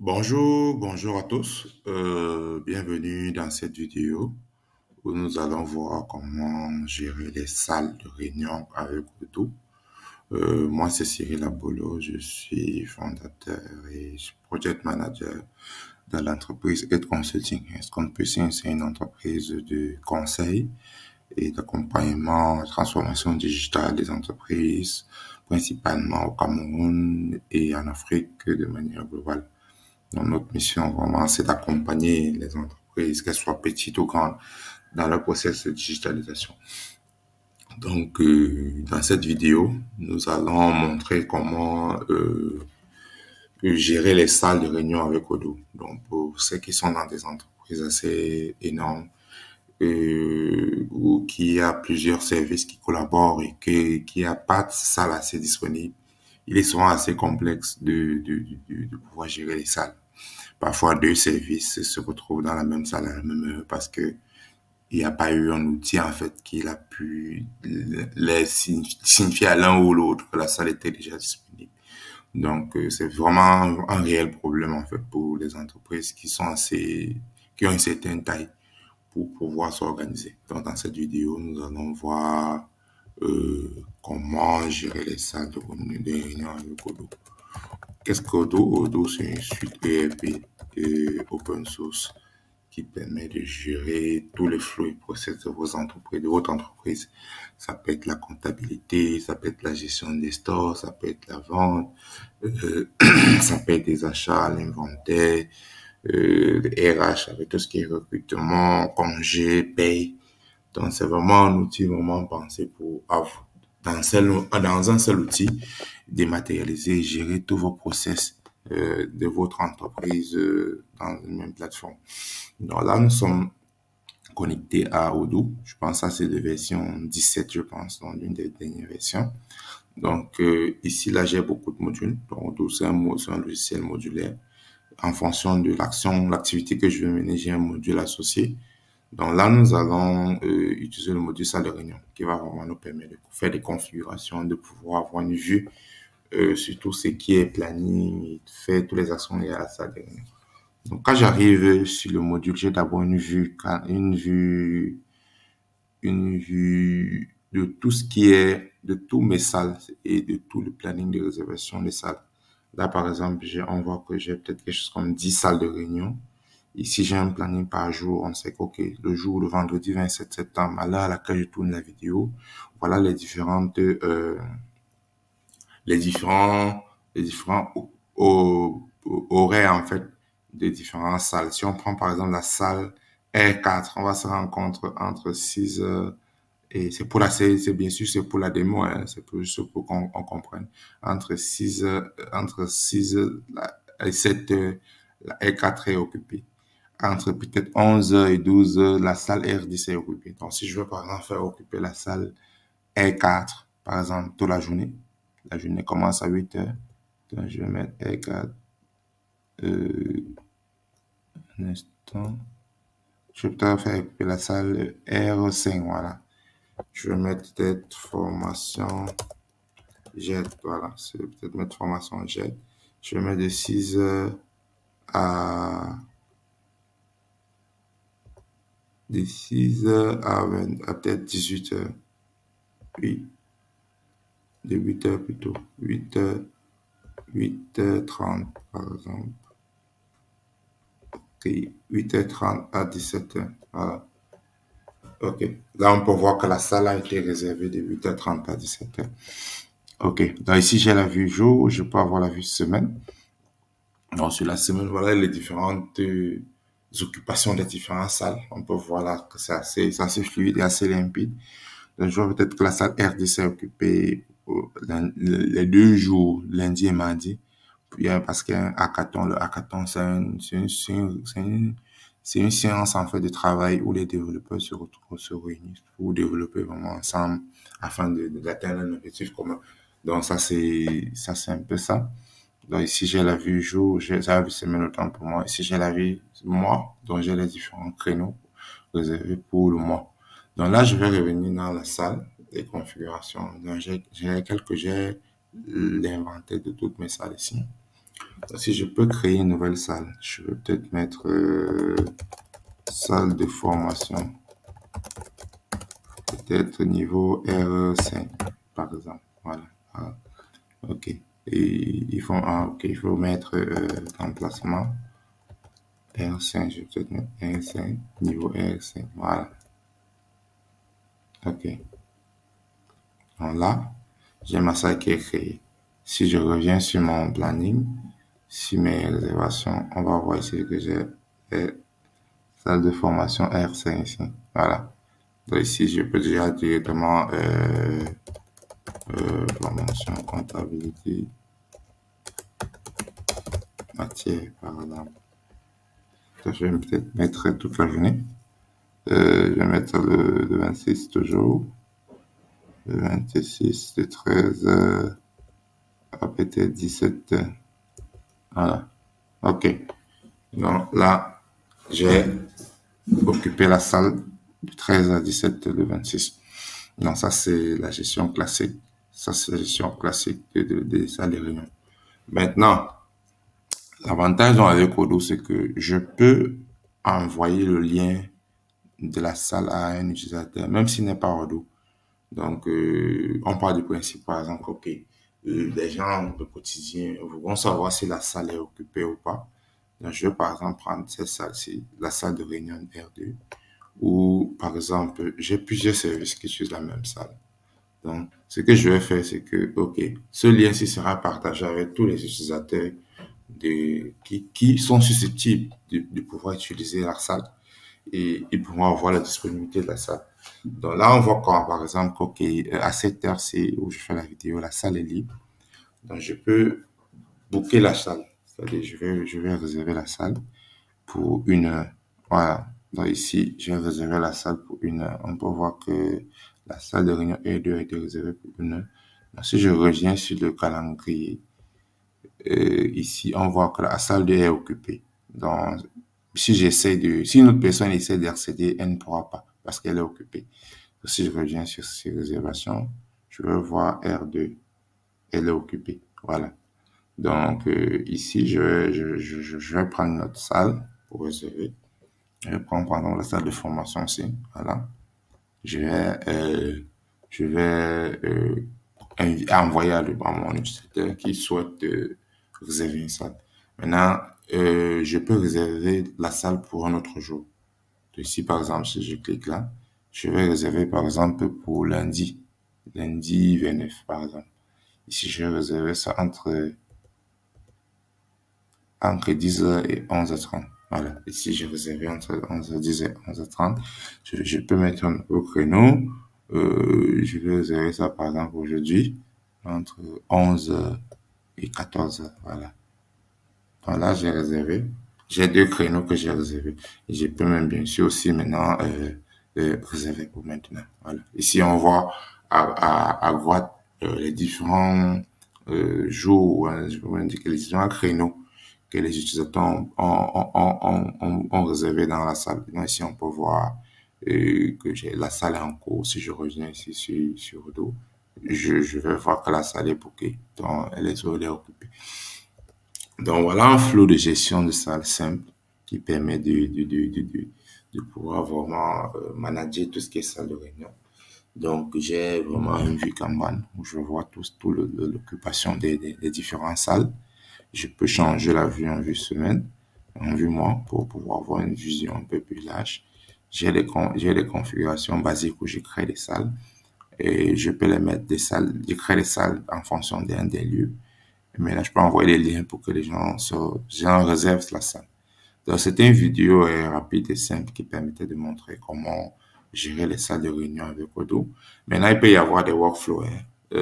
Bonjour à tous. Bienvenue dans cette vidéo où nous allons voir comment gérer les salles de réunion avec Odoo. Moi, c'est Cyril Abolo, je suis fondateur et project manager dans l'entreprise Ed Consulting. Ed Consulting, c'est une entreprise de conseil et d'accompagnement à la transformation digitale des entreprises, principalement au Cameroun et en Afrique de manière globale. Donc, notre mission, vraiment, c'est d'accompagner les entreprises, qu'elles soient petites ou grandes, dans leur processus de digitalisation. Donc, dans cette vidéo, nous allons montrer comment gérer les salles de réunion avec Odoo. Donc, pour ceux qui sont dans des entreprises assez énormes, ou qui a plusieurs services qui collaborent et qui a pas de salle assez disponible, il est souvent assez complexe de pouvoir gérer les salles. Parfois, deux services se retrouvent dans la même salle à la même heure parce que il n'y a pas eu un outil, en fait, qui a pu les signifier à l'un ou l'autre que la salle était déjà disponible. Donc, c'est vraiment un réel problème, en fait, pour les entreprises qui ont une certaine taille pour pouvoir s'organiser. Donc, dans cette vidéo, nous allons voir comment gérer les salles de réunion avec Odoo. Qu'est-ce qu'Odoo? Odoo, c'est une suite ERP open source qui permet de gérer tous les flux et process de vos entreprises, de votre entreprise. Ça peut être la comptabilité, ça peut être la gestion des stores, ça peut être la vente, ça peut être des achats, l'inventaire, les RH avec tout ce qui est recrutement, congé, paye. Donc, c'est vraiment un outil vraiment pensé pour avoir, dans un seul outil, dématérialiser et gérer tous vos process de votre entreprise dans une même plateforme. Donc là, nous sommes connectés à Odoo. Je pense que c'est de version 17, je pense, dans l'une des dernières versions. Donc ici, là, j'ai beaucoup de modules. Donc Odoo, c'est un logiciel modulaire. En fonction de l'activité que je veux mener, j'ai un module associé. Donc là, nous allons utiliser le module salle de réunion qui va vraiment nous permettre de faire des configurations, de pouvoir avoir une vue sur tout ce qui est planning, et faire toutes les actions liées à la salle de réunion. Donc quand j'arrive sur le module, j'ai d'abord une vue de tout ce qui est, de tous mes salles et de tout le planning de réservation des salles. Là, par exemple, on voit que j'ai peut-être quelque chose comme 10 salles de réunion. Ici, j'ai un planning par jour. On sait qu'ok, le vendredi 27 septembre, à l'heure à laquelle je tourne la vidéo, voilà les différents horaires, en fait, des différentes salles. Si on prend, par exemple, la salle R4, on va se rencontrer entre 6 heures et c'est bien sûr, c'est pour la démo, hein, c'est juste pour qu'on comprenne. Entre 6 heures et 7 heures, la R4 est occupée. Entre peut-être 11 heures et 12 heures, la salle R10 est occupée. Donc, si je veux, par exemple, faire occuper la salle R4, par exemple, toute la journée commence à 8 heures. Donc, je vais mettre R4, un instant. Je vais peut-être faire occuper la salle R5, voilà. Je vais mettre peut-être formation JET, voilà. C'est peut-être mettre formation JET. Je vais mettre de 6 heures à, de 6 heures à peut-être 18 heures. Oui. De 8 heures plutôt. 8 heures, 8h30 par exemple. Ok. 8h30 à 17h. Voilà. Ok. Là, on peut voir que la salle a été réservée de 8h30 à 17h. Ok. Donc ici, j'ai la vue jour. Je peux avoir la vue semaine. Donc, sur la semaine, voilà les différentes occupations des différentes salles. On peut voir là que c'est assez fluide et assez limpide. Donc, je vois peut-être que la salle RDC est occupée les 2 jours, lundi et mardi. Puis, parce qu'il y a un hackathon. Le hackathon, c'est une séance, en fait, de travail où les développeurs se réunissent pour développer vraiment ensemble afin d'atteindre un objectif commun. Donc, ça, c'est un peu ça. Donc ici, j'ai la vue jour, j'ai la vue semaine autant pour moi. Ici, j'ai la vue mois, donc j'ai les différents créneaux réservés pour le mois. Donc là, je vais revenir dans la salle des configurations. Donc j'ai l'inventaire de toutes mes salles ici. Si je peux créer une nouvelle salle, je vais peut-être mettre salle de formation, peut-être niveau R5, par exemple. Voilà. Ah, ok. Et ok, il faut mettre emplacement R5. Je vais peut-être mettre R5, niveau R5. Voilà. Ok. Donc là, j'ai ma salle qui est créée. Si je reviens sur mon planning, sur mes réservations, on va voir ici que j'ai salle de formation R5 ici. Voilà. Donc ici, je peux déjà directement formation, comptabilité, matière, par exemple. Je vais peut-être mettre toute la journée. Je vais mettre le 26 toujours. Le 26, le 13, peut-être 17. Voilà. OK. Donc là, j'ai occupé la salle du 13 à 17 le 26. Donc ça, c'est la gestion classique. Ça, c'est la gestion classique des salles de réunion. Maintenant, l'avantage avec Odoo, c'est que je peux envoyer le lien de la salle à un utilisateur, même s'il n'est pas Odoo. Donc, on part du principe, par exemple, OK, les gens de quotidien vont savoir si la salle est occupée ou pas. Donc, je vais, par exemple, prendre cette salle-ci, la salle de réunion R2, ou, par exemple, j'ai plusieurs services qui utilisent la même salle. Donc, ce que je vais faire, c'est que, OK, ce lien-ci sera partagé avec tous les utilisateurs qui sont susceptibles de pouvoir utiliser la salle et ils pourront avoir la disponibilité de la salle. Donc là, on voit quand, par exemple, OK, à cette heure-ci où je fais la vidéo, la salle est libre. Donc, je peux booker la salle. C'est-à-dire, je vais réserver la salle pour une heure. Voilà. Donc ici, j'ai réservé la salle pour une heure. On peut voir que la salle de réunion E2 a été réservée pour une heure. Donc, si je reviens sur le calendrier, ici, on voit que la salle 2 est occupée. Donc, si une autre personne essaie d'accéder, elle ne pourra pas parce qu'elle est occupée. Donc, si je reviens sur ces réservations, je vais voir R2. Elle est occupée. Voilà. Donc, ici, je vais prendre notre salle pour réserver. Je vais prendre, par exemple, la salle de formation aussi. Voilà. Je vais envoyer à mon utilisateur qui souhaite réserver une salle. Maintenant, je peux réserver la salle pour un autre jour. Ici, par exemple, si je clique là, je vais réserver, par exemple, pour lundi 29, par exemple. Ici, je vais réserver ça entre 10h et 11h30. Voilà. Ici, j'ai réservé entre 11h10 et 11h30. Je peux mettre un nouveau créneau. Je vais réserver ça, par exemple, aujourd'hui, entre 11h et 14h. Voilà. Donc là, j'ai réservé. J'ai deux créneaux que j'ai réservés. Et je peux même, bien sûr, aussi maintenant réserver pour maintenant. Voilà. Ici, on voit à droite les différents jours, je peux même dire que les différents créneaux que les utilisateurs ont réservé dans la salle. Donc ici, on peut voir que la salle est en cours. Si je reviens ici sur Odoo, je vais voir que la salle est bookée. Donc, elle est occupée. Donc, voilà un flot de gestion de salle simple qui permet de pouvoir vraiment manager tout ce qui est salle de réunion. Donc, j'ai vraiment une vue Kanban où je vois tout l'occupation des différentes salles. Je peux changer la vue en vue semaine, en vue mois pour pouvoir avoir une vision un peu plus large. J'ai les configurations basiques où je crée des salles et je peux les mettre des salles, je crée des salles en fonction des lieux. Mais là, je peux envoyer les liens pour que les gens réservent la salle. Donc, c'était une vidéo rapide et simple qui permettait de montrer comment gérer les salles de réunion avec Odoo. Maintenant, il peut y avoir des workflows.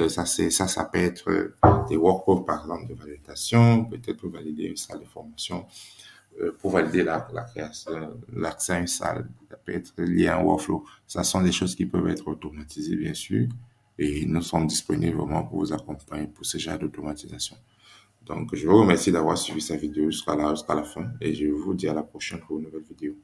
Ça peut être des workflows, par exemple, de validation, peut-être pour valider une salle de formation, pour valider la création, l'accès à une salle. Ça peut être lié à un workflow. Ça sont des choses qui peuvent être automatisées, bien sûr. Et nous sommes disponibles vraiment pour vous accompagner pour ce genre d'automatisation. Donc, je vous remercie d'avoir suivi cette vidéo jusqu'à la fin et je vous dis à la prochaine pour une nouvelle vidéo.